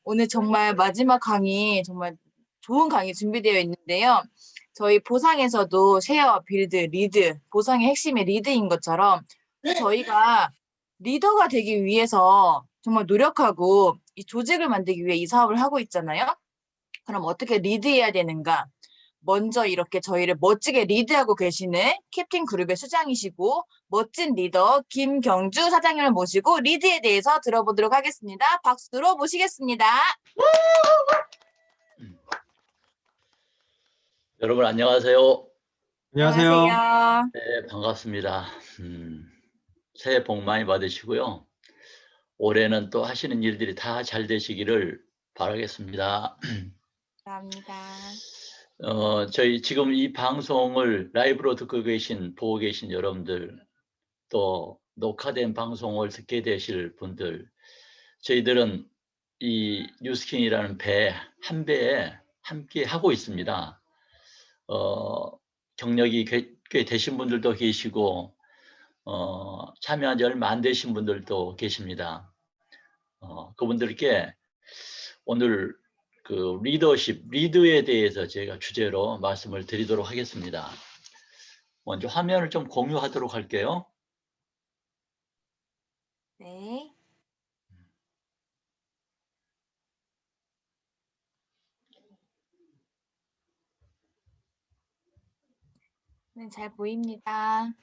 오늘 정말 마지막 강의, 정말 좋은 강의 준비되어 있는데요. 저희 보상에서도 쉐어, 빌드, 리드, 보상의 핵심이 리드인 것처럼 저희가 리더가 되기 위해서 정말 노력하고 이 조직을 만들기 위해 이 사업을 하고 있잖아요. 그럼 어떻게 리드해야 되는가? 먼저 이렇게 저희를 멋지게 리드하고 계시는 캡틴 그룹의 수장이시고 멋진 리더 김경주 사장님을 모시고 리드에 대해서 들어보도록 하겠습니다. 박수로 모시겠습니다. 여러분 안녕하세요. 안녕하세요. 안녕하세요. 네, 반갑습니다. 새해 복 많이 받으시고요. 올해는 또 하시는 일들이 다 잘 되시기를 바라겠습니다. 감사합니다. 저희 지금 이 방송을 라이브로 보고 계신 여러분들, 또 녹화된 방송을 듣게 되실 분들, 저희들은 이 뉴스킨이라는 한 배에 함께 하고 있습니다. 경력이 꽤 되신 분들도 계시고, 참여한 지 얼마 안 되신 분들도 계십니다. 그분들께 오늘 그 리드에 대해서 제가 주제로 말씀을 드리도록 하겠습니다. 먼저 화면을 좀 공유하도록 할게요. 네. 네, 잘 보입니다.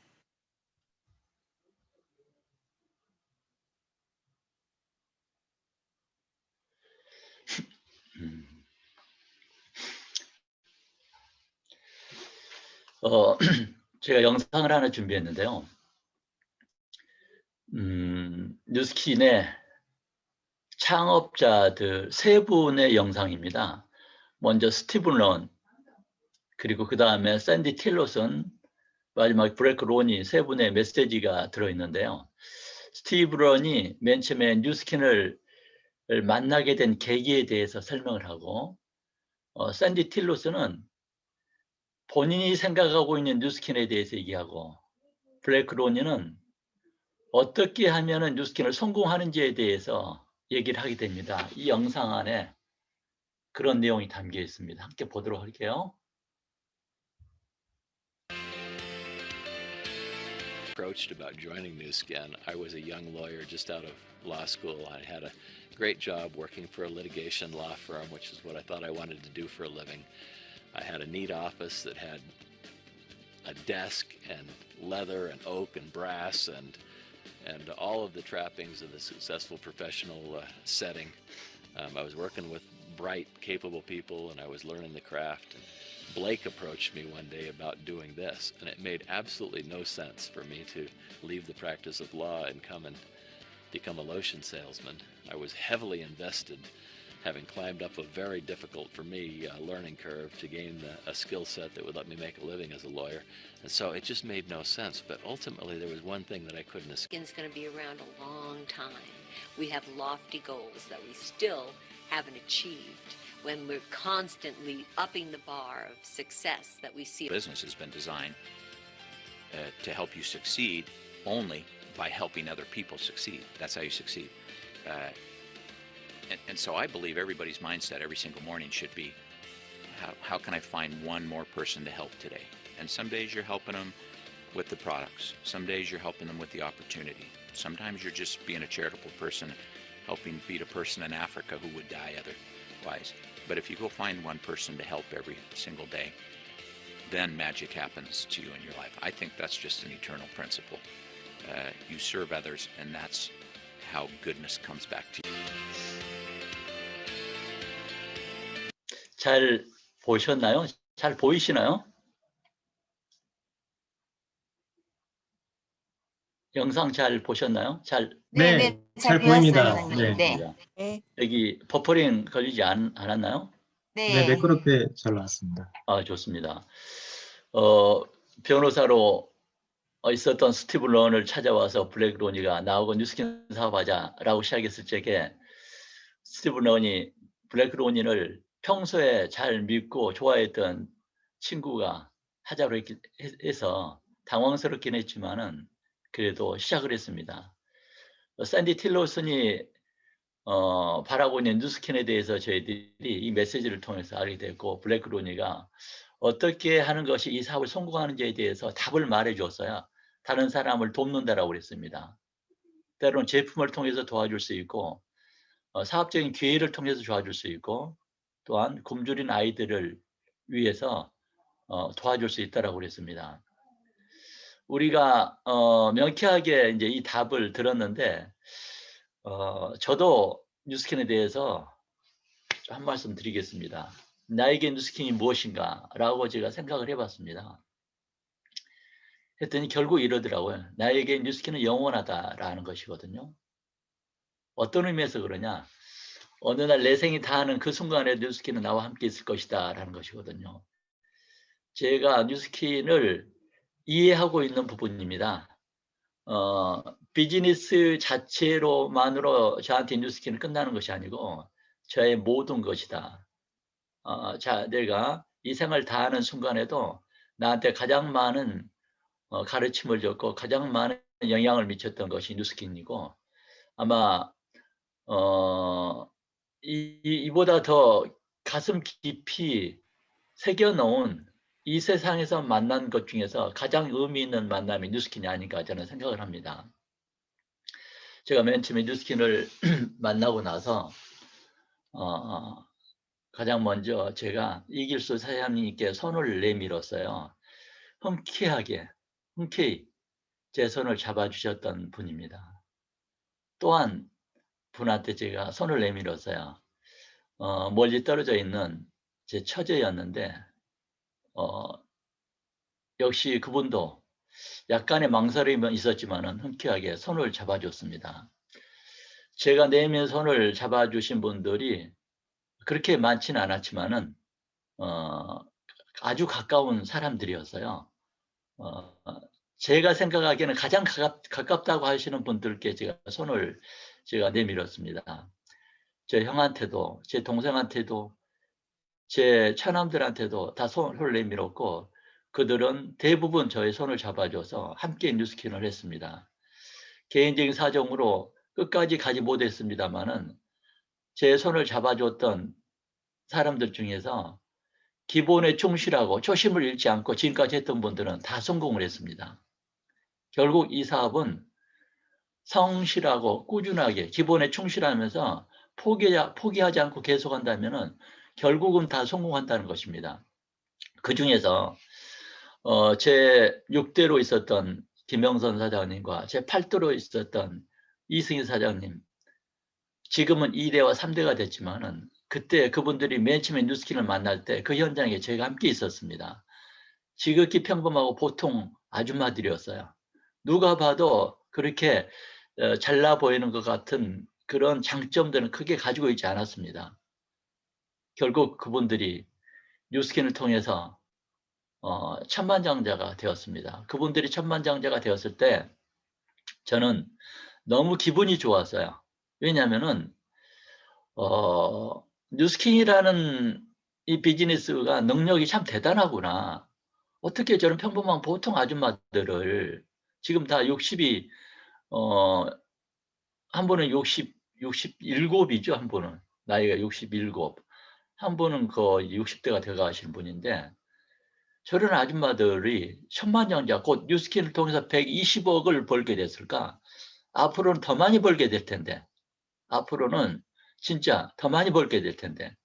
제가 영상을 하나 준비했는데요. 뉴스킨의 창업자들 세 분의 영상입니다. 먼저 스티븐 런, 그리고 그 다음에 샌디 틸러슨, 마지막 브레이크 론이 세 분의 메시지가 들어있는데요. 스티브 런이 맨 처음에 뉴스킨을 만나게 된 계기에 대해서 설명을 하고, 샌디 틸러스는 본인이 생각하고 있는 뉴스킨에 대해서 얘기하고, 브레이크 론이는 어떻게 하면 뉴스킨을 성공하는지에 대해서 얘기를 하게 됩니다. 이 영상 안에 그런 내용이 담겨 있습니다. 함께 보도록 할게요. Approached about joining Nu Skin. I was a young lawyer just out of law school. I had a great job working for a litigation law firm, which is what I thought I wanted to do for a living. I had a neat office that had a desk and leather and oak and brass and all of the trappings of the successful professional setting. I was working with bright, capable people, and I was learning the craft. And Blake approached me one day about doing this, and it made absolutely no sense for me to leave the practice of law and come and become a lotion salesman. I was heavily invested, having climbed up a very difficult for me learning curve to gain a skill set that would let me make a living as a lawyer. And so it just made no sense. But ultimately, there was one thing that I couldn't escape. Skin's going to be around a long time. We have lofty goals that we still haven't achieved when we're constantly upping the bar of success that we see. Business has been designed to help you succeed only by helping other people succeed. That's how you succeed. And so I believe everybody's mindset every single morning should be, how can I find one more person to help today? And some days you're helping them with the products. Some days you're helping them with the opportunity. Sometimes you're just being a charitable person, helping feed a person in Africa who would die otherwise. But if you go find one person to help every single day, then magic happens to you in your life. I think that's just an eternal principle. You serve others, and that's how goodness comes back to you. 잘 보셨나요? 잘 보이시나요? 영상 잘 보셨나요? 네, 잘 보였어요, 보입니다. 선생님. 네. 네. 여기 버퍼링 걸리지 않았나요? 네, 매끄럽게 잘 나왔습니다. 아, 좋습니다. 변호사로 있었던 스티브 런을 찾아와서 블랙 로니가 나하고 뉴스킨 사업하자라고 시작했을 적에 스티브 런이 블랙 로니를 평소에 잘 믿고 좋아했던 친구가 하자고 해서 당황스럽긴 했지만은 그래도 시작을 했습니다. 샌디 틸러슨이 바라고 있는 뉴스킨에 대해서 저희들이 이 메시지를 통해서 알게 됐고, 블랙 로니가 어떻게 하는 것이 이 사업을 성공하는지에 대해서 답을 말해 주었어야 다른 사람을 돕는다라고 그랬습니다. 때로는 제품을 통해서 도와줄 수 있고, 사업적인 기회를 통해서 도와줄 수 있고, 또한 굶주린 아이들을 위해서 도와줄 수 있다라고 그랬습니다. 우리가 명쾌하게 이제 이 답을 들었는데, 저도 뉴스킨에 대해서 한 말씀 드리겠습니다. 나에게 뉴스킨이 무엇인가 라고 제가 생각을 해봤습니다. 했더니 결국 이러더라고요. 나에게 뉴스킨은 영원하다라는 것이거든요. 어떤 의미에서 그러냐? 어느 날 내 생이 다하는 그 순간에 뉴스킨은 나와 함께 있을 것이다 라는 것이거든요. 제가 뉴스킨을 이해하고 있는 부분입니다. 비즈니스 자체로만으로 저한테 뉴스킨은 끝나는 것이 아니고 저의 모든 것이다. 자, 내가 이 생을 다하는 순간에도 나한테 가장 많은 가르침을 줬고 가장 많은 영향을 미쳤던 것이 뉴스킨이고, 아마 이보다 더 가슴 깊이 새겨놓은 이 세상에서 만난 것 중에서 가장 의미 있는 만남이 뉴스킨이 아닌가 저는 생각을 합니다. 제가 맨 처음에 뉴스킨을 만나고 나서 가장 먼저 제가 이길수 사장님께 손을 내밀었어요. 흔쾌히 제 손을 잡아주셨던 분입니다. 또한 분한테 제가 손을 내밀었어요. 멀리 떨어져 있는 제 처제였는데 역시 그분도 약간의 망설임은 있었지만은 흔쾌하게 손을 잡아줬습니다. 제가 내밀 손을 잡아주신 분들이 그렇게 많지는 않았지만은 아주 가까운 사람들이었어요. 제가 생각하기에는 가장 가깝다고 하시는 분들께 제가 내밀었습니다. 제 형한테도, 제 동생한테도, 제 처남들한테도 다 손을 내밀었고, 그들은 대부분 저의 손을 잡아줘서 함께 뉴스킨을 했습니다. 개인적인 사정으로 끝까지 가지 못했습니다만은 제 손을 잡아줬던 사람들 중에서 기본에 충실하고 초심을 잃지 않고 지금까지 했던 분들은 다 성공을 했습니다. 결국 이 사업은 성실하고 꾸준하게 기본에 충실하면서 포기하지 않고 계속한다면은 결국은 다 성공한다는 것입니다. 그 중에서 제 6대로 있었던 김영선 사장님과 제 8대로 있었던 이승희 사장님, 지금은 2대와 3대가 됐지만은 그때 그분들이 맨 처음에 뉴스킨을 만날 때 그 현장에 제가 함께 있었습니다. 지극히 평범하고 보통 아줌마들이었어요. 누가 봐도 그렇게 잘나 보이는 것 같은 그런 장점들은 크게 가지고 있지 않았습니다. 결국 그분들이 뉴스킨을 통해서 천만장자가 되었습니다. 그분들이 천만장자가 되었을 때 저는 너무 기분이 좋았어요. 왜냐하면은 뉴스킨이라는 이 비즈니스가 능력이 참 대단하구나. 어떻게 저런 평범한 보통 아줌마들을 지금 다 60이 한 분은 67이죠. 한 분은 나이가 67, 한 분은 거의 60대가 되어 가신 분인데 저런 아줌마들이 천만장자 곧 뉴스킨을 통해서 120억을 벌게 됐을까? 앞으로는 더 많이 벌게 될 텐데, 앞으로는 진짜 더 많이 벌게 될 텐데,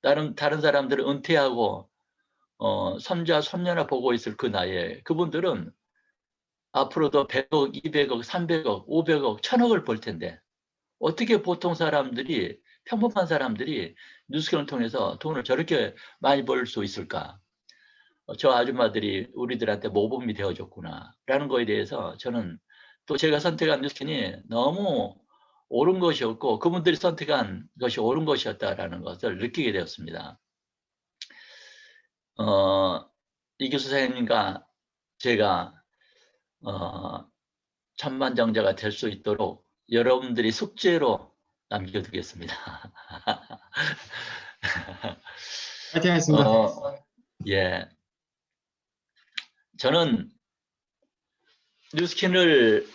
다른 사람들은 은퇴하고 손자 손녀나 보고 있을 그 나이에 그분들은 앞으로도 100억, 200억, 300억, 500억, 1000억을 벌 텐데 어떻게 보통 사람들이, 평범한 사람들이 뉴스킨을 통해서 돈을 저렇게 많이 벌 수 있을까? 저 아줌마들이 우리들한테 모범이 되어줬구나 라는 거에 대해서 저는 또 제가 선택한 뉴스킨이 너무 옳은 것이었고 그분들이 선택한 것이 옳은 것이었다라는 것을 느끼게 되었습니다. 이교수 사장님과 제가 천만장자가 될 수 있도록 여러분들이 숙제로 남겨두겠습니다. 파이팅 하겠습니다. 예. 저는 뉴스킨을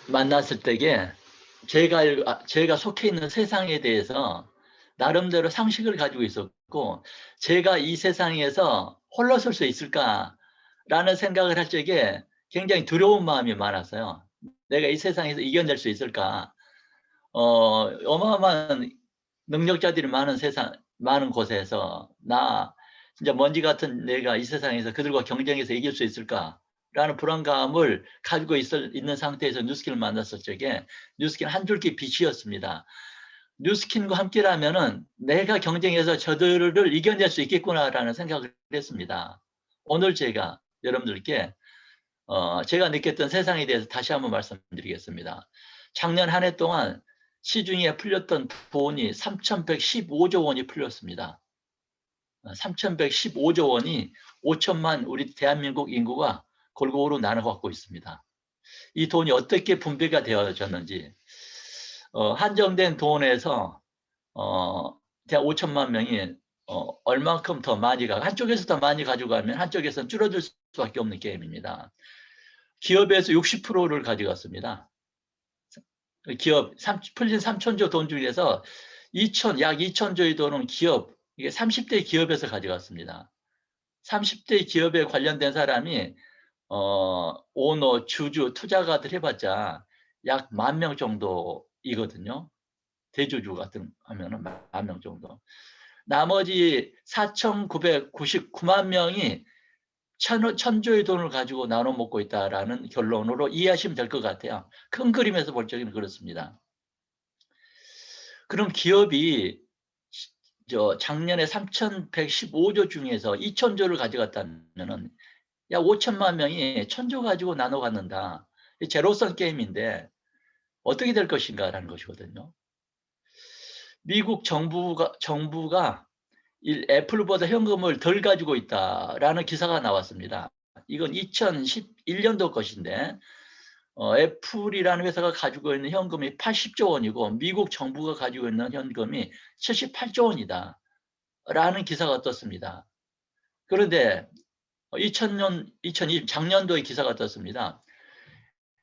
만났을 때에 제가 속해 있는 세상에 대해서 나름대로 상식을 가지고 있었고, 제가 이 세상에서 홀로 설 수 있을까라는 생각을 할 적에 굉장히 두려운 마음이 많았어요. 내가 이 세상에서 이겨낼 수 있을까? 어마어마한 능력자들이 많은 곳에서 진짜 먼지 같은 내가 이 세상에서 그들과 경쟁해서 이길 수 있을까라는 불안감을 가지고 있는 상태에서 뉴스킨을 만났을 적에 뉴스킨 한 줄기 빛이었습니다. 뉴스킨과 함께라면은 내가 경쟁해서 저들을 이겨낼 수 있겠구나라는 생각을 했습니다. 오늘 제가 여러분들께 제가 느꼈던 세상에 대해서 다시 한번 말씀드리겠습니다. 작년 한 해 동안 시중에 풀렸던 돈이 3,115조 원이 풀렸습니다. 3,115조 원이 5천만 우리 대한민국 인구가 골고루 나눠 갖고 있습니다. 이 돈이 어떻게 분배가 되어졌는지, 한정된 돈에서 대략 5천만 명이 얼만큼 더 많이 한쪽에서 더 많이 가져가면 한쪽에서는 줄어들 수밖에 없는 게임입니다. 기업에서 60%를 가져갔습니다. 기업 풀린 3천조 돈 중에서 약 2천조의 돈은 이게 30대 기업에서 가져갔습니다. 30대 기업에 관련된 사람이 오너, 주주, 투자가들 해봤자 약 10,000명 정도이거든요. 대주주 같은 하면은 10,000명 정도. 나머지 4,999만 명이 천조의 돈을 가지고 나눠 먹고 있다라는 결론으로 이해하시면 될 것 같아요. 큰 그림에서 볼 적에는 그렇습니다. 그럼 기업이 작년에 3,115조 중에서 2천조를 가져갔다면은 약 5천만 명이 1,000조 가지고 나눠 갖는다. 제로섬 게임인데 어떻게 될 것인가라는 것이거든요. 미국 정부가 애플보다 현금을 덜 가지고 있다라는 기사가 나왔습니다. 이건 2011년도 것인데 애플이라는 회사가 가지고 있는 현금이 80조 원이고 미국 정부가 가지고 있는 현금이 78조 원이다 라는 기사가 떴습니다. 그런데 2020 작년도에 기사가 떴습니다.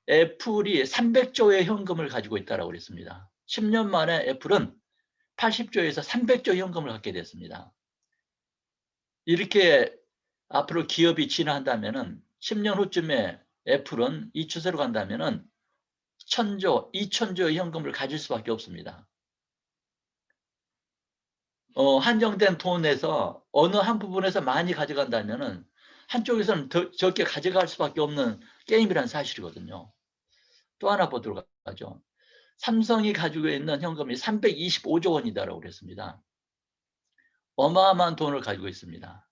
애플이 300조의 현금을 가지고 있다고 그랬습니다. 10년 만에 애플은 80조에서 300조 현금을 갖게 됐습니다. 이렇게 앞으로 기업이 진화한다면은 10년 후쯤에 애플은 이 추세로 간다면은 1,000조, 2,000조의 현금을 가질 수밖에 없습니다. 한정된 돈에서 어느 한 부분에서 많이 가져간다면은 한쪽에서는 적게 가져갈 수밖에 없는 게임이라는 사실이거든요. 또 하나 보도록 하죠. 삼성이 가지고 있는 현금이 325조 원이다라고 그랬습니다. 어마어마한 돈을 가지고 있습니다.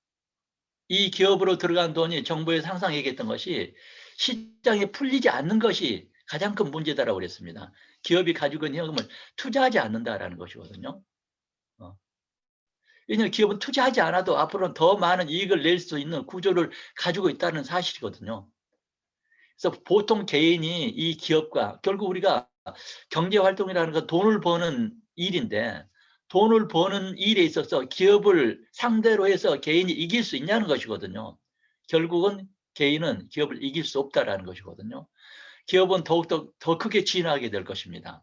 이 기업으로 들어간 돈이 정부에서 항상 얘기했던 것이 시장에 풀리지 않는 것이 가장 큰 문제다라고 그랬습니다. 기업이 가지고 있는 현금을 투자하지 않는다라는 것이거든요. 왜냐하면 기업은 투자하지 않아도 앞으로는 더 많은 이익을 낼 수 있는 구조를 가지고 있다는 사실이거든요. 그래서 보통 개인이 이 기업과 결국 우리가 경제활동이라는 건 돈을 버는 일인데 돈을 버는 일에 있어서 기업을 상대로 해서 개인이 이길 수 있냐는 것이거든요. 결국은 개인은 기업을 이길 수 없다라는 것이거든요. 기업은 더욱더 더 크게 진화하게 될 것입니다.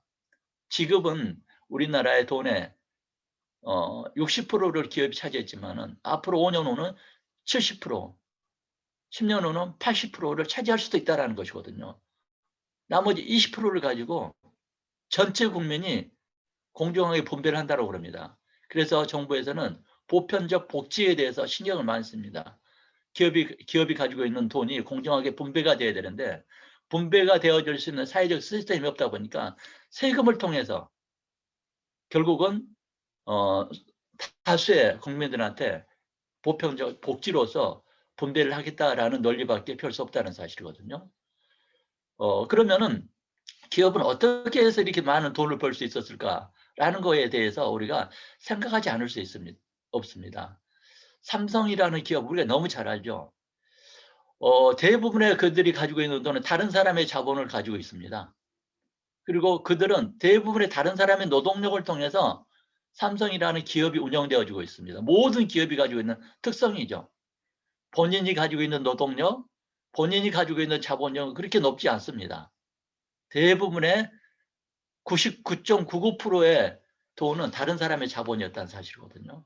지금은 우리나라의 돈의 60%를 기업이 차지했지만은 앞으로 5년 후는 70%, 10년 후는 80%를 차지할 수도 있다는 것이거든요. 나머지 20%를 가지고 전체 국민이 공정하게 분배를 한다고 그럽니다. 그래서 정부에서는 보편적 복지에 대해서 신경을 많이 씁니다. 기업이 가지고 있는 돈이 공정하게 분배가 돼야 되는데 분배가 되어질 수 있는 사회적 시스템이 없다 보니까 세금을 통해서 결국은 다수의 국민들한테 보편적 복지로서 분배를 하겠다라는 논리밖에 펼 수 없다는 사실이거든요. 그러면은 기업은 어떻게 해서 이렇게 많은 돈을 벌 수 있었을까라는 거에 대해서 우리가 생각하지 않을 수 없습니다. 삼성이라는 기업 우리가 너무 잘 알죠. 대부분의 그들이 가지고 있는 돈은 다른 사람의 자본을 가지고 있습니다. 그리고 그들은 대부분의 다른 사람의 노동력을 통해서 삼성이라는 기업이 운영되어지고 있습니다. 모든 기업이 가지고 있는 특성이죠. 본인이 가지고 있는 노동력, 본인이 가지고 있는 자본력은 그렇게 높지 않습니다. 대부분의 99.99%의 돈은 다른 사람의 자본이었다는 사실이거든요.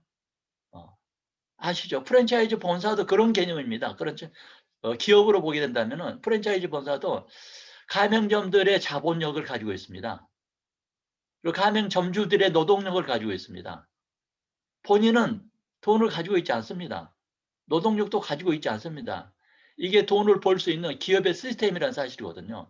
아시죠? 프랜차이즈 본사도 그런 개념입니다. 그렇죠. 기업으로 보게 된다면은 프랜차이즈 본사도 가맹점들의 자본력을 가지고 있습니다. 그리고 가맹점주들의 노동력을 가지고 있습니다. 본인은 돈을 가지고 있지 않습니다. 노동력도 가지고 있지 않습니다. 이게 돈을 벌 수 있는 기업의 시스템이라는 사실이거든요.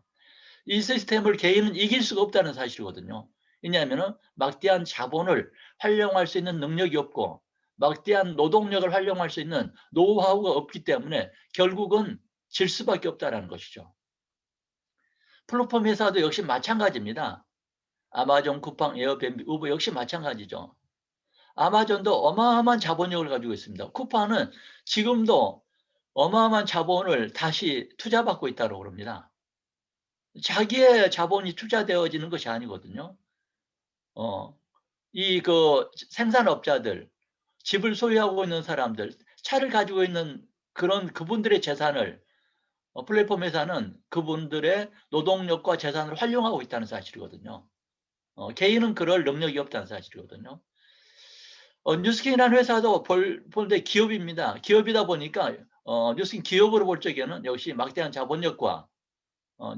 이 시스템을 개인은 이길 수가 없다는 사실이거든요. 왜냐하면 막대한 자본을 활용할 수 있는 능력이 없고 막대한 노동력을 활용할 수 있는 노하우가 없기 때문에 결국은 질 수밖에 없다는 것이죠. 플랫폼 회사도 역시 마찬가지입니다. 아마존, 쿠팡, 에어비앤비, 우버 역시 마찬가지죠. 아마존도 어마어마한 자본력을 가지고 있습니다. 쿠팡은 지금도 어마어마한 자본을 다시 투자받고 있다고 그럽니다. 자기의 자본이 투자되어지는 것이 아니거든요. 생산업자들, 집을 소유하고 있는 사람들, 차를 가지고 있는 그분들의 재산을 플랫폼 회사는 그분들의 노동력과 재산을 활용하고 있다는 사실이거든요. 개인은 그럴 능력이 없다는 사실이거든요. 뉴스킨이라는 회사도 볼때 기업입니다. 기업이다 보니까 뉴스킨 기업으로 볼 적에는 역시 막대한 자본력과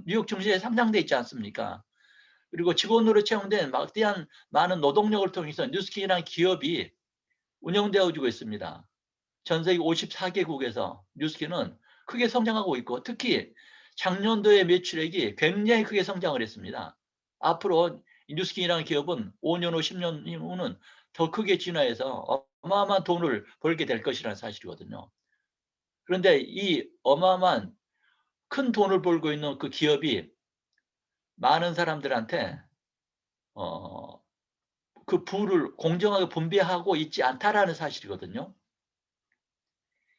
뉴욕 증시에 상장돼 있지 않습니까? 그리고 직원으로 채용된 막대한 많은 노동력을 통해서 뉴스킨이라는 기업이 운영되어지고 있습니다. 전 세계 54개국에서 뉴스킨은 크게 성장하고 있고 특히 작년도의 매출액이 굉장히 크게 성장을 했습니다. 앞으로 뉴스킨이라는 기업은 5년 후 10년 후는 더 크게 진화해서 어마어마한 돈을 벌게 될 것이라는 사실이거든요. 그런데 이 어마어마한 큰 돈을 벌고 있는 그 기업이 많은 사람들한테 그 부를 공정하게 분배하고 있지 않다라는 사실이거든요.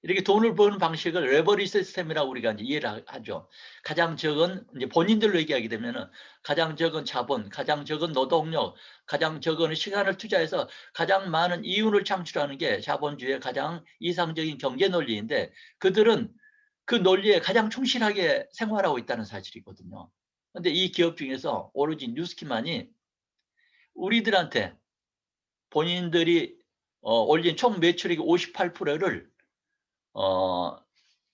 이렇게 돈을 버는 방식을 레버리지 시스템이라고 우리가 이제 이해를 하죠. 가장 적은 이제 본인들로 얘기하게 되면은 가장 적은 자본, 가장 적은 노동력, 가장 적은 시간을 투자해서 가장 많은 이윤을 창출하는 게 자본주의의 가장 이상적인 경제 논리인데 그들은 그 논리에 가장 충실하게 생활하고 있다는 사실이거든요. 그런데 이 기업 중에서 오로지 뉴스킨만이 우리들한테 본인들이 올린 총 매출액의 58%를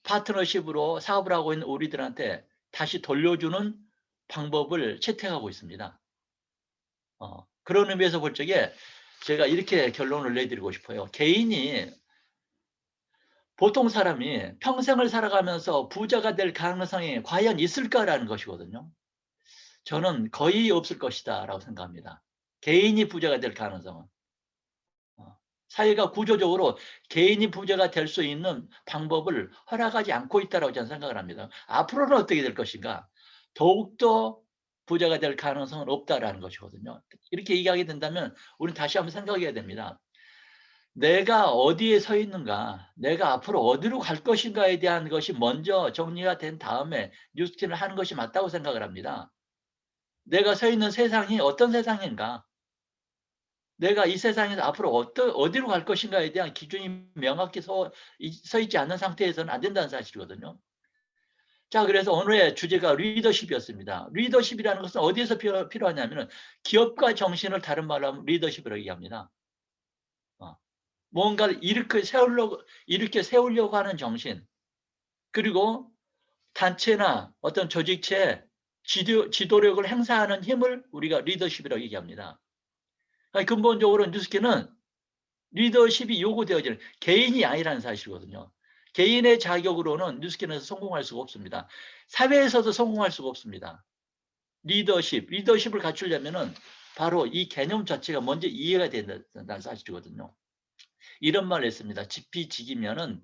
파트너십으로 사업을 하고 있는 우리들한테 다시 돌려주는 방법을 채택하고 있습니다. 그런 의미에서 볼 적에 제가 이렇게 결론을 내드리고 싶어요. 개인이 보통 사람이 평생을 살아가면서 부자가 될 가능성이 과연 있을까라는 것이거든요. 저는 거의 없을 것이다 라고 생각합니다. 개인이 부자가 될 가능성은. 사회가 구조적으로 개인이 부자가 될 수 있는 방법을 허락하지 않고 있다고 저는 생각을 합니다. 앞으로는 어떻게 될 것인가? 더욱더 부자가 될 가능성은 없다라는 것이거든요. 이렇게 얘기하게 된다면 우리는 다시 한번 생각해야 됩니다. 내가 어디에 서 있는가, 내가 앞으로 어디로 갈 것인가에 대한 것이 먼저 정리가 된 다음에 뉴스킨을 하는 것이 맞다고 생각을 합니다. 내가 서 있는 세상이 어떤 세상인가? 내가 이 세상에서 앞으로 어디로 갈 것인가에 대한 기준이 명확히 서 있지 않는 상태에서는 안 된다는 사실이거든요. 자, 그래서 오늘의 주제가 리더십이었습니다. 리더십이라는 것은 어디에서 필요하냐면 기업가 정신을 다른 말로 하면 리더십이라고 얘기합니다. 뭔가를 이렇게 세우려고 하는 정신, 그리고 단체나 어떤 조직체의 지도력을 행사하는 힘을 우리가 리더십이라고 얘기합니다. 근본적으로 뉴스킨은 리더십이 요구되어지는 개인이 아니라는 사실이거든요. 개인의 자격으로는 뉴스킨에서 성공할 수가 없습니다. 사회에서도 성공할 수가 없습니다. 리더십을 갖추려면은 바로 이 개념 자체가 먼저 이해가 된다는 사실이거든요. 이런 말을 했습니다. 지피지기면은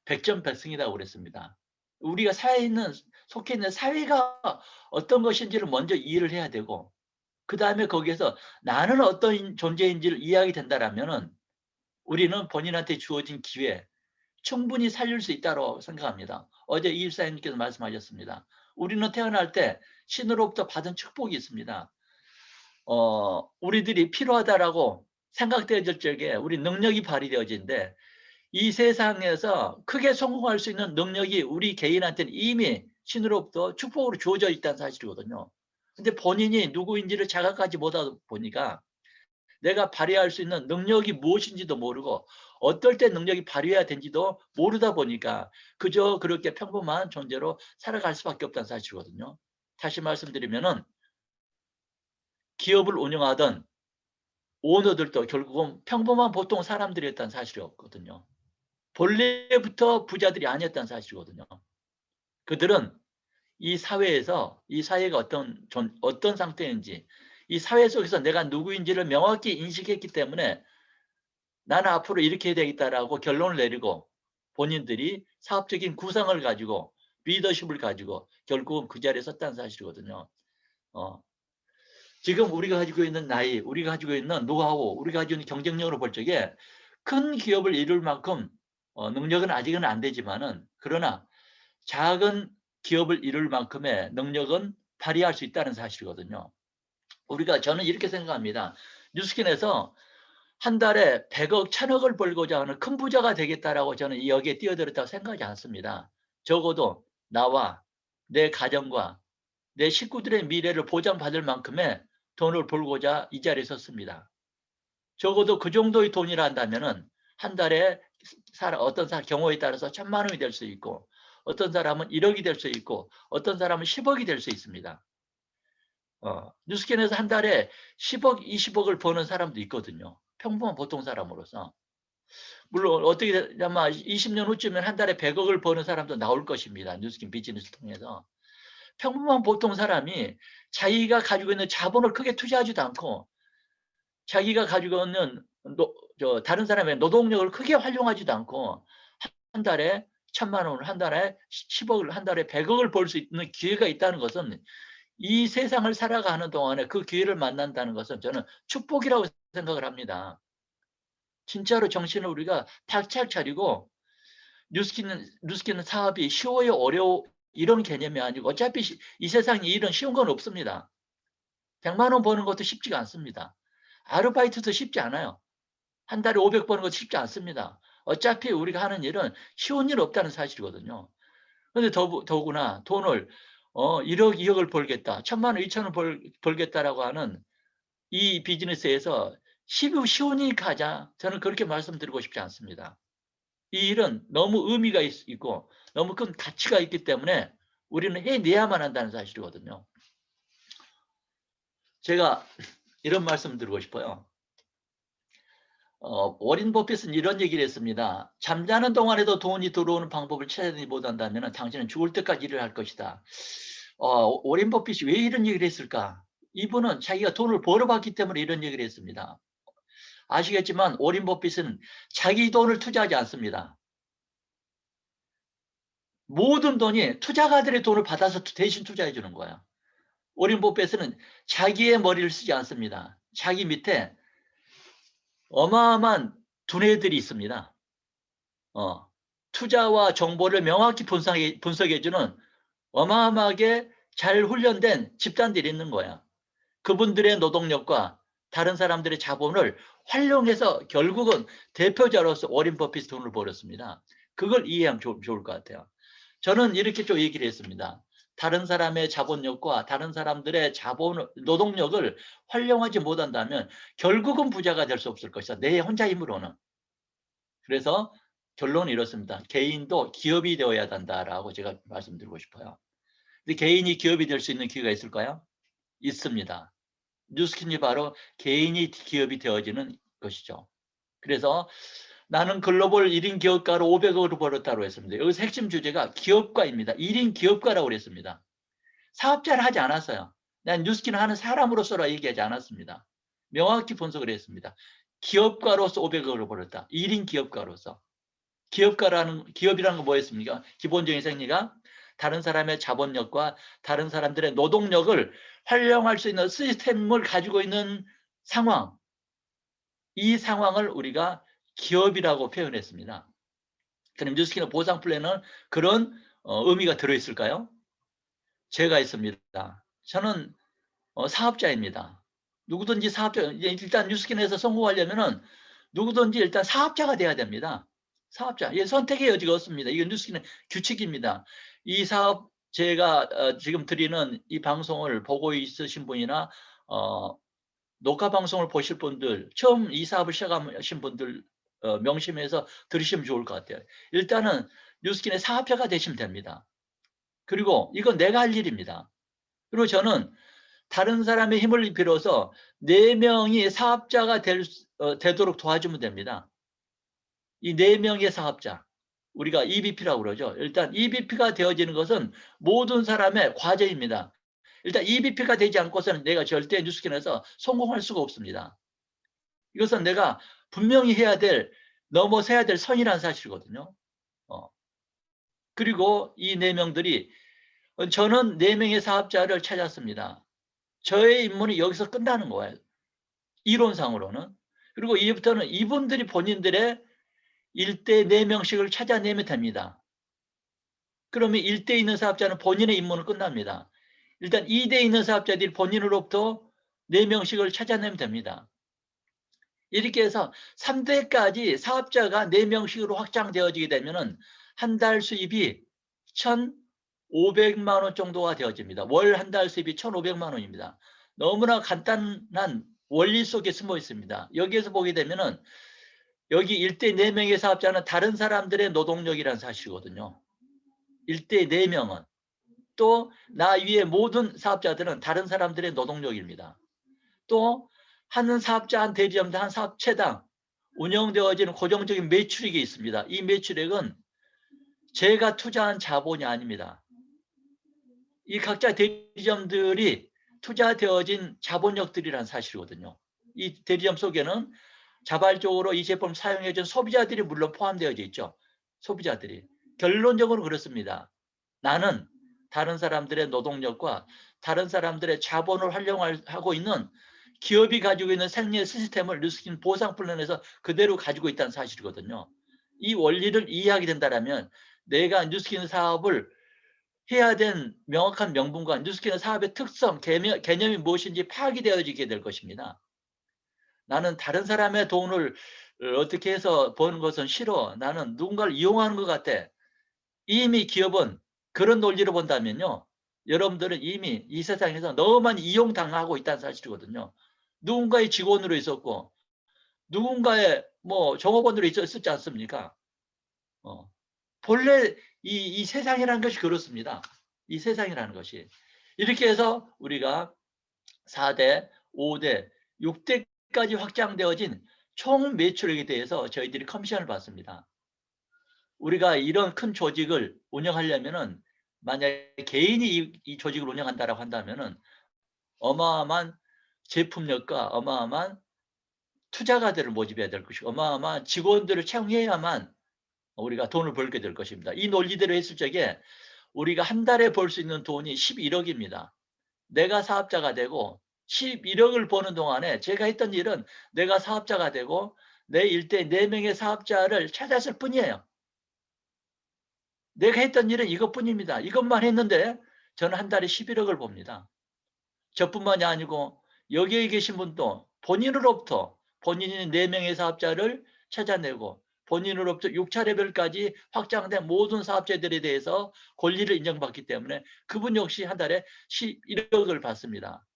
백전백승이라고 그랬습니다. 우리가 속해 있는 사회가 어떤 것인지를 먼저 이해를 해야 되고 그 다음에 거기에서 나는 어떤 존재인지를 이해하게 된다라면은 우리는 본인한테 주어진 기회 충분히 살릴 수 있다고 생각합니다. 어제 이일사님께서 말씀하셨습니다. 우리는 태어날 때 신으로부터 받은 축복이 있습니다. 우리들이 필요하다라고 생각되어질 적에 우리 능력이 발휘되어지는데 이 세상에서 크게 성공할 수 있는 능력이 우리 개인한테는 이미 신으로부터 축복으로 주어져 있다는 사실이거든요. 근데 본인이 누구인지를 자각하지 못하다 보니까 내가 발휘할 수 있는 능력이 무엇인지도 모르고 어떨 때 능력이 발휘해야 되는지도 모르다 보니까 그저 그렇게 평범한 존재로 살아갈 수밖에 없다는 사실이거든요. 다시 말씀드리면은 기업을 운영하던 오너들도 결국은 평범한 보통 사람들이었다는 사실이었거든요. 본래부터 부자들이 아니었다는 사실이거든요. 그들은 이 사회에서 이 사회가 어떤 상태인지 이 사회 속에서 내가 누구인지를 명확히 인식했기 때문에 나는 앞으로 이렇게 해야 되겠다라고 결론을 내리고 본인들이 사업적인 구상을 가지고 리더십을 가지고 결국은 그 자리에 섰다는 사실이거든요. 지금 우리가 가지고 있는 나이, 우리가 가지고 있는 노하우, 우리가 가지고 있는 경쟁력으로 볼 적에 큰 기업을 이룰 만큼 능력은 아직은 안 되지만은 그러나 작은 기업을 이룰 만큼의 능력은 발휘할 수 있다는 사실이거든요. 저는 이렇게 생각합니다. 뉴스킨에서 한 달에 100억, 1000억을 벌고자 하는 큰 부자가 되겠다라고 저는 여기에 뛰어들었다고 생각하지 않습니다. 적어도 나와 내 가정과 내 식구들의 미래를 보장받을 만큼의 돈을 벌고자 이 자리에 섰습니다. 적어도 그 정도의 돈이라 한다면은 한 달에 어떤 사람 경우에 따라서 1000만 원이 될 수 있고 어떤 사람은 1억이 될 수 있고 어떤 사람은 10억이 될 수 있습니다. 뉴스캔에서 한 달에 10억, 20억을 버는 사람도 있거든요. 평범한 보통 사람으로서. 물론 어떻게 아마 20년 후쯤엔 한 달에 100억을 버는 사람도 나올 것입니다. 뉴스킨 비즈니스를 통해서. 평범한 보통 사람이 자기가 가지고 있는 자본을 크게 투자하지도 않고 자기가 가지고 있는 다른 사람의 노동력을 크게 활용하지도 않고 한 달에 1000만 원을 한 달에 10억을 한 달에 100억을 벌 수 있는 기회가 있다는 것은 이 세상을 살아가는 동안에 그 기회를 만난다는 것은 저는 축복이라고 생각을 합니다. 진짜로 정신을 우리가 바짝 차리고 뉴스킨은 사업이 쉬워요 어려워 이런 개념이 아니고 어차피 이 세상에 일은 쉬운 건 없습니다. 100만 원 버는 것도 쉽지가 않습니다. 아르바이트도 쉽지 않아요. 한 달에 500 버는 것도 쉽지 않습니다. 어차피 우리가 하는 일은 쉬운 일 없다는 사실이거든요. 그런데 더구나 돈을 1억, 2억을 벌겠다. 1000만 원, 2000원 벌겠다라고 하는 이 비즈니스에서 쉬운 일이니까 하자. 저는 그렇게 말씀드리고 싶지 않습니다. 이 일은 너무 의미가 있고 너무 큰 가치가 있기 때문에 우리는 해내야만 한다는 사실이거든요. 제가 이런 말씀 드리고 싶어요. 워린 버핏은 이런 얘기를 했습니다. 잠자는 동안에도 돈이 들어오는 방법을 찾아내지 못한다면 당신은 죽을 때까지 일을 할 것이다. 워린 버핏이 왜 이런 얘기를 했을까? 이분은 자기가 돈을 벌어봤기 때문에 이런 얘기를 했습니다. 아시겠지만 워린 버핏은 자기 돈을 투자하지 않습니다. 모든 돈이 투자가들의 돈을 받아서 대신 투자해 주는 거야. 워린 버핏은 자기의 머리를 쓰지 않습니다. 자기 밑에 어마어마한 두뇌들이 있습니다. 투자와 정보를 명확히 분석해주는 어마어마하게 잘 훈련된 집단들이 있는 거야. 그분들의 노동력과 다른 사람들의 자본을 활용해서 결국은 대표자로서 워린 버핏이 돈을 벌었습니다. 그걸 이해하면 좋을 것 같아요. 저는 이렇게 좀 얘기를 했습니다. 다른 사람의 자본력과 다른 사람들의 노동력을 활용하지 못한다면 결국은 부자가 될 수 없을 것이다. 내 혼자 힘으로는. 그래서 결론은 이렇습니다. 개인도 기업이 되어야 한다라고 제가 말씀드리고 싶어요. 근데 개인이 기업이 될 수 있는 기회가 있을까요? 있습니다. 뉴스킨이 바로 개인이 기업이 되어지는 것이죠. 그래서 나는 글로벌 1인 기업가로 500억을 벌었다고 했습니다. 여기서 핵심 주제가 기업가입니다. 1인 기업가라고 그랬습니다. 사업자를 하지 않았어요. 난 뉴스킨을 하는 사람으로서라 얘기하지 않았습니다. 명확히 분석을 했습니다. 기업가로서 500억을 벌었다. 1인 기업가로서. 기업이라는 건 뭐였습니까? 기본적인 생리가 다른 사람의 자본력과 다른 사람들의 노동력을 활용할 수 있는 시스템을 가지고 있는 상황. 이 상황을 우리가 기업이라고 표현했습니다. 그럼 뉴스킨의 보상 플랜은 그런 의미가 들어있을까요? 제가 있습니다. 저는 사업자입니다. 누구든지 일단 뉴스킨에서 성공하려면은 누구든지 일단 사업자가 돼야 됩니다. 사업자. 선택의 여지가 없습니다. 이건 뉴스킨의 규칙입니다. 이 사업 제가 지금 드리는 이 방송을 보고 있으신 분이나 녹화 방송을 보실 분들, 처음 이 사업을 시작하신 분들 명심해서 들으시면 좋을 것 같아요. 일단은 뉴스킨의 사업자가 되시면 됩니다. 그리고 이건 내가 할 일입니다. 그리고 저는 다른 사람의 힘을 빌어서 4명이 사업자가 되도록 도와주면 됩니다. 이 4명의 사업자, 우리가 EVP라고 그러죠. 일단 EVP가 되어지는 것은 모든 사람의 과제입니다. 일단 EVP가 되지 않고서는 내가 절대 뉴스킨에서 성공할 수가 없습니다. 이것은 내가 분명히 넘어서야 될 선이라는 사실이거든요. 그리고 이 4명들이, 저는 4명의 사업자를 찾았습니다. 저의 임무는 여기서 끝나는 거예요. 이론상으로는. 그리고 이제부터는 이분들이 본인들의 일대 4명씩을 찾아내면 됩니다. 그러면 1대 있는 사업자는 본인의 임무는 끝납니다. 일단 2대 있는 사업자들이 본인으로부터 4명씩을 찾아내면 됩니다. 이렇게 해서 3대까지 사업자가 4명씩으로 확장되어지게 되면 한 달 수입이 1,500만 원 정도가 되어집니다. 월 한 달 수입이 1,500만 원입니다. 너무나 간단한 원리 속에 숨어 있습니다. 여기에서 보게 되면은 여기 1대 4명의 사업자는 다른 사람들의 노동력이라는 사실이거든요. 1대 4명은. 또 나 위에 모든 사업자들은 다른 사람들의 노동력입니다. 또 한 사업자, 한 대리점당, 한 사업체당 운영되어지는 고정적인 매출액이 있습니다. 이 매출액은 제가 투자한 자본이 아닙니다. 이 각자 대리점들이 투자되어진 자본력들이라는 사실이거든요. 이 대리점 속에는 자발적으로 이 제품을 사용해준 소비자들이 물론 포함되어져 있죠. 소비자들이. 결론적으로 그렇습니다. 나는 다른 사람들의 노동력과 다른 사람들의 자본을 활용하고 있는 기업이 가지고 있는 생리 시스템을 뉴스킨 보상 플랜에서 그대로 가지고 있다는 사실이거든요. 이 원리를 이해하게 된다면 내가 뉴스킨 사업을 해야 된 명확한 명분과 뉴스킨 사업의 특성, 개념이 무엇인지 파악이 되어지게 될 것입니다. 나는 다른 사람의 돈을 어떻게 해서 버는 것은 싫어. 나는 누군가를 이용하는 것 같아. 이미 기업은 그런 논리로 본다면요. 여러분들은 이미 이 세상에서 너무 많이 이용당하고 있다는 사실이거든요. 누군가의 직원으로 있었고 누군가의 종업원으로 있었지 않습니까? 본래 이 세상이라는 것이 그렇습니다. 이 세상이라는 것이. 이렇게 해서 우리가 4대, 5대, 6대까지 확장되어진 총 매출액에 대해서 저희들이 커미션을 받습니다. 우리가 이런 큰 조직을 운영하려면은 만약에 개인이 이 조직을 운영한다라고 한다면은 어마어마한 제품력과 어마어마한 투자가들을 모집해야 될 것이고 어마어마한 직원들을 채용해야만 우리가 돈을 벌게 될 것입니다. 이 논리대로 했을 적에 우리가 한 달에 벌 수 있는 돈이 11억입니다. 내가 사업자가 되고 11억을 버는 동안에 제가 했던 일은 내가 사업자가 되고 내 일대 4명의 사업자를 찾았을 뿐이에요. 내가 했던 일은 이것뿐입니다. 이것만 했는데 저는 한 달에 11억을 봅니다. 저뿐만이 아니고 여기에 계신 분도 본인으로부터 본인이 4명의 사업자를 찾아내고 본인으로부터 6차례별까지 확장된 모든 사업자들에 대해서 권리를 인정받기 때문에 그분 역시 한 달에 11억을 받습니다.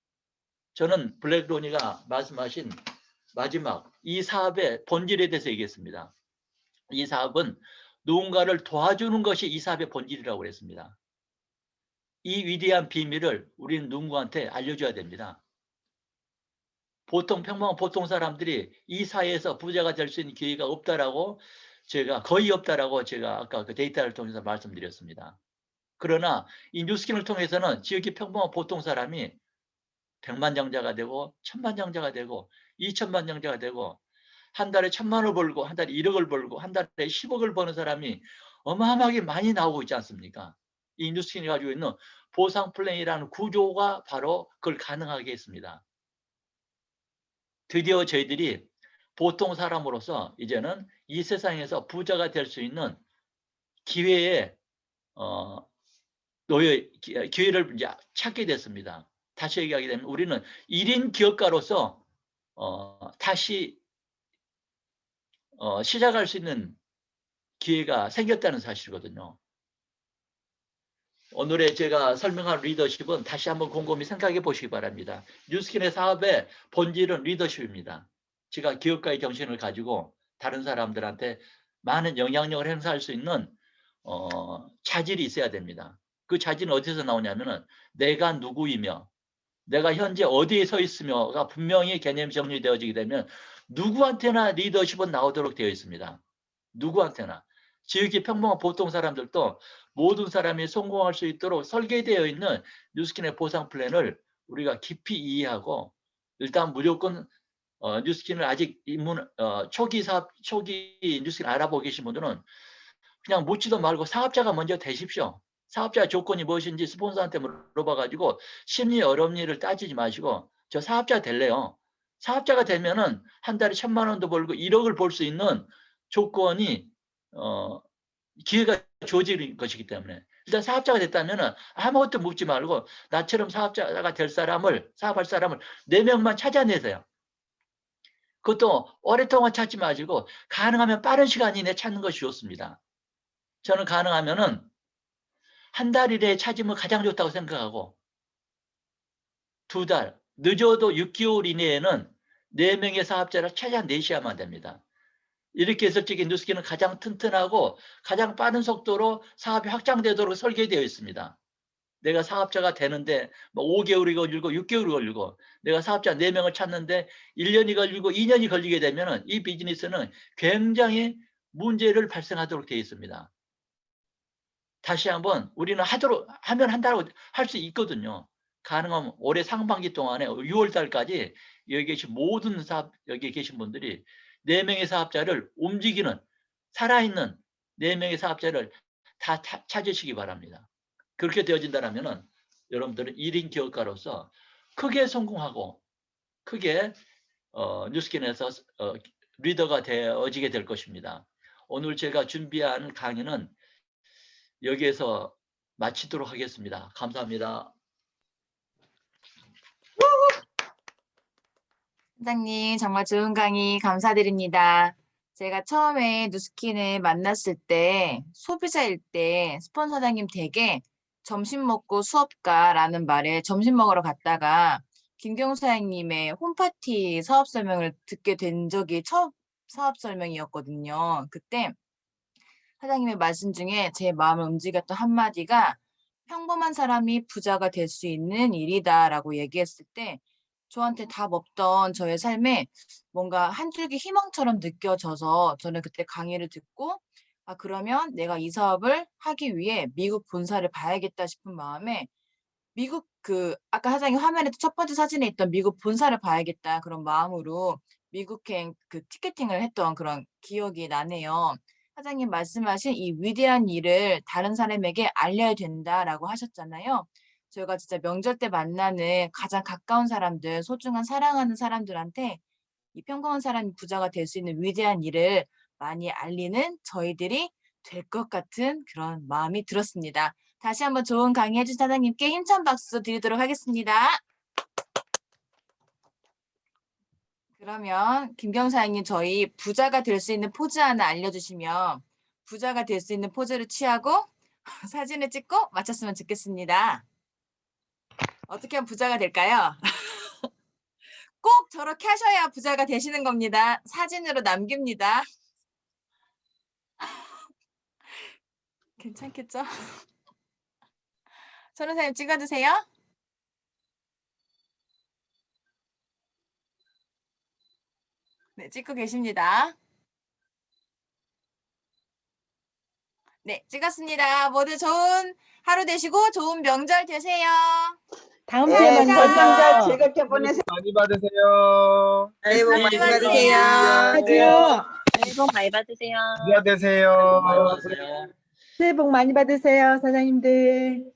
저는 블랙로니가 말씀하신 마지막 이 사업의 본질에 대해서 얘기했습니다. 이 사업은 누군가를 도와주는 것이 이 사업의 본질이라고 그랬습니다. 이 위대한 비밀을 우리는 누군가한테 알려줘야 됩니다. 평범한 보통 사람들이 이 사회에서 부자가 될 수 있는 기회가 없다라고 거의 없다라고 제가 아까 그 데이터를 통해서 말씀드렸습니다. 그러나 이 뉴스킨을 통해서는 지역의 평범한 보통 사람이 100만장자가 되고 1000만장자가 되고 2000만장자가 되고 한 달에 1000만 원을 벌고 한 달에 1억을 벌고 한 달에 10억을 버는 사람이 어마어마하게 많이 나오고 있지 않습니까? 이 뉴스킨이 가지고 있는 보상 플랜이라는 구조가 바로 그걸 가능하게 했습니다. 드디어 저희들이 보통 사람으로서 이제는 이 세상에서 부자가 될 수 있는 기회를 이제 찾게 됐습니다. 다시 얘기하게 되면 우리는 1인 기업가로서 다시 시작할 수 있는 기회가 생겼다는 사실이거든요. 오늘의 제가 설명할 리더십은 다시 한번 곰곰이 생각해 보시기 바랍니다. 뉴스킨의 사업의 본질은 리더십입니다. 제가 기업가의 정신을 가지고 다른 사람들한테 많은 영향력을 행사할 수 있는 자질이 있어야 됩니다. 그 자질은 어디서 나오냐면은 내가 누구이며 내가 현재 어디에 서 있으며가 분명히 개념이 정리되어지게 되면 누구한테나 리더십은 나오도록 되어 있습니다. 누구한테나. 지극히 평범한 보통 사람들도 모든 사람이 성공할 수 있도록 설계되어 있는 뉴스킨의 보상 플랜을 우리가 깊이 이해하고 일단 무조건 뉴스킨을 아직 초기 뉴스킨 알아보고 계신 분들은 그냥 묻지도 말고 사업자가 먼저 되십시오. 사업자 조건이 무엇인지 스폰서한테 물어봐가지고 심리 어렵니를 따지지 마시고 저 사업자 될래요. 사업자가 되면은 한 달에 1,000만 원도 벌고 1억을 벌 수 있는 조건이 기회가 주어질 것이기 때문에 일단 사업자가 됐다면은 아무것도 묻지 말고 나처럼 사업자가 될 사람을 사업할 사람을 4명만 찾아내세요. 그것도 오랫동안 찾지 마시고 가능하면 빠른 시간 이내에 찾는 것이 좋습니다. 저는 가능하면은 한 달 이내에 찾으면 가장 좋다고 생각하고 2달, 늦어도 6개월 이내에는 4명의 사업자를 찾아내셔야만 됩니다. 이렇게 해서 저기 뉴스킨은 가장 튼튼하고 가장 빠른 속도로 사업이 확장되도록 설계되어 있습니다. 내가 사업자가 되는데 뭐 5개월이 걸리고 6개월이 걸리고 내가 사업자 4명을 찾는데 1년이 걸리고 2년이 걸리게 되면 이 비즈니스는 굉장히 문제를 발생하도록 되어 있습니다. 다시 한번 우리는 하면 한다고 할 수 있거든요. 가능하면 올해 상반기 동안에 6월 달까지 여기 계신 모든 여기 계신 분들이 4명의 사업자를 움직이는 살아있는 4명의 사업자를 다 찾으시기 바랍니다. 그렇게 되어진다면 여러분들은 1인 기업가로서 크게 성공하고 크게 뉴스킨에서 리더가 되어지게 될 것입니다. 오늘 제가 준비한 강의는 여기에서 마치도록 하겠습니다. 감사합니다. 사장님 정말 좋은 강의 감사드립니다. 제가 처음에 뉴스킨을 만났을 때 소비자일 때 스폰서 사장님 댁에 점심 먹고 수업 가라는 말에 점심 먹으러 갔다가 김경수 사장님의 홈파티 사업 설명을 듣게 된 적이 첫 사업 설명이었거든요. 그때 사장님의 말씀 중에 제 마음을 움직였던 한마디가 평범한 사람이 부자가 될 수 있는 일이다라고 얘기했을 때 저한테 답 없던 저의 삶에 뭔가 한 줄기 희망처럼 느껴져서 저는 그때 강의를 듣고 아 그러면 내가 이 사업을 하기 위해 미국 본사를 봐야겠다 싶은 마음에 미국 아까 사장님 화면에 첫 번째 사진에 있던 미국 본사를 봐야겠다 그런 마음으로 미국행 티켓팅을 했던 그런 기억이 나네요. 사장님 말씀하신 이 위대한 일을 다른 사람에게 알려야 된다라고 하셨잖아요. 저희가 진짜 명절 때 만나는 가장 가까운 사람들, 소중한 사랑하는 사람들한테 이 평범한 사람이 부자가 될 수 있는 위대한 일을 많이 알리는 저희들이 될 것 같은 그런 마음이 들었습니다. 다시 한번 좋은 강의 해주신 사장님께 힘찬 박수 드리도록 하겠습니다. 그러면 김경 사장님 저희 부자가 될 수 있는 포즈 하나 알려주시면 부자가 될 수 있는 포즈를 취하고 사진을 찍고 마쳤으면 좋겠습니다. 어떻게 하면 부자가 될까요? 꼭 저렇게 하셔야 부자가 되시는 겁니다. 사진으로 남깁니다. 괜찮겠죠? 선우사님 찍어주세요. 네, 찍고 계십니다. 네, 찍었습니다. 모두 좋은 하루 되시고 좋은 명절 되세요. 다음 네, 주에 만나요. 설명자 즐겁게 보내세요. 많이 받으세요. 새해 복 많이 받으세요. 하지요. 새해 복 많이 받으세요. 부자 되세요. 안녕하세요. 새해 복 많이 받으세요, 사장님들.